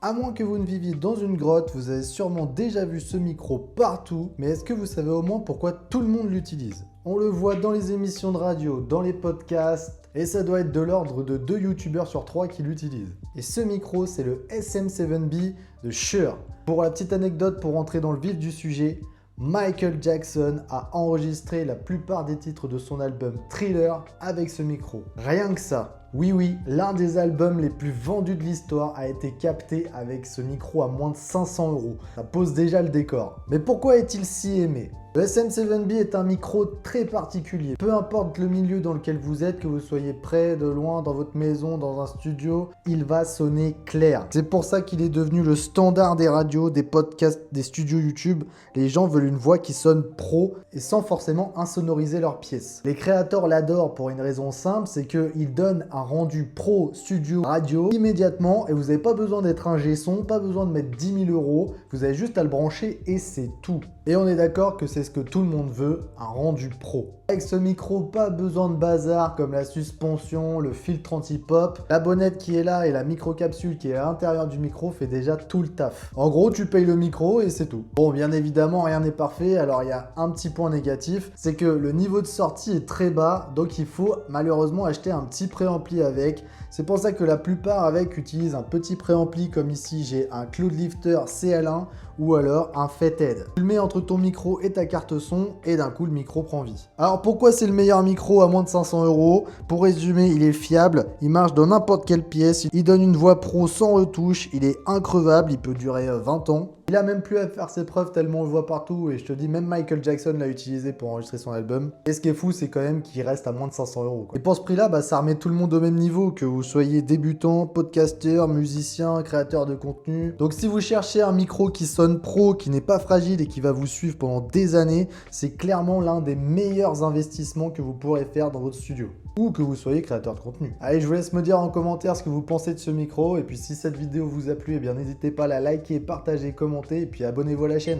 À moins que vous ne viviez dans une grotte, vous avez sûrement déjà vu ce micro partout, mais est-ce que vous savez au moins pourquoi tout le monde l'utilise? On le voit dans les émissions de radio, dans les podcasts, et ça doit être de l'ordre de 2 youtubeurs sur 3 qui l'utilisent. Et ce micro, c'est le SM7B de Shure. Pour la petite anecdote, pour rentrer dans le vif du sujet, Michael Jackson a enregistré la plupart des titres de son album Thriller avec ce micro. Rien que ça. Oui, l'un des albums les plus vendus de l'histoire a été capté avec ce micro à moins de 500 €. Ça pose déjà le décor. Mais pourquoi est-il si aimé? Le SM7B est un micro très particulier. Peu importe le milieu dans lequel vous êtes, que vous soyez près, de loin, dans votre maison, dans un studio, il va sonner clair. C'est pour ça qu'il est devenu le standard des radios, des podcasts, des studios YouTube. Les gens veulent une voix qui sonne pro et sans forcément insonoriser leurs pièces. Les créateurs l'adorent pour une raison simple, c'est qu'il donne un rendu pro studio radio immédiatement et vous n'avez pas besoin d'être ingé son, pas besoin de mettre 10 000 €, vous avez juste à le brancher et c'est tout. Et on est d'accord que c'est ce que tout le monde veut, un rendu pro. Avec ce micro, pas besoin de bazar comme la suspension, le filtre anti-pop, la bonnette qui est là et la microcapsule qui est à l'intérieur du micro fait déjà tout le taf. En gros, tu payes le micro et c'est tout. Bon, bien évidemment, rien n'est parfait, alors il y a un petit point négatif, c'est que le niveau de sortie est très bas, donc il faut malheureusement acheter un petit préampli avec. C'est pour ça que la plupart avec utilisent un petit préampli comme ici, j'ai un Cloudlifter CL1 ou alors un Fathead. Tu le mets entre ton micro et ta carte son et d'un coup le micro prend vie. Alors pourquoi c'est le meilleur micro à moins de 500 €? Pour résumer, il est fiable, il marche dans n'importe quelle pièce, il donne une voix pro sans retouche, il est increvable, il peut durer 20 ans. Il a même plus à faire ses preuves tellement on le voit partout et je te dis même Michael Jackson l'a utilisé pour enregistrer son album. Et ce qui est fou c'est quand même qu'il reste à moins de 500 €. Et pour ce prix là, ça remet tout le monde au même niveau, que vous soyez débutant, podcasteur, musicien, créateur de contenu. Donc si vous cherchez un micro qui sonne pro, qui n'est pas fragile et qui va vous suivre pendant des années, c'est clairement l'un des meilleurs investissements que vous pourrez faire dans votre studio. Ou que vous soyez créateur de contenu. Allez, je vous laisse me dire en commentaire ce que vous pensez de ce micro. Et puis si cette vidéo vous a plu, eh bien n'hésitez pas à la liker, partager, commenter et puis abonnez-vous à la chaîne.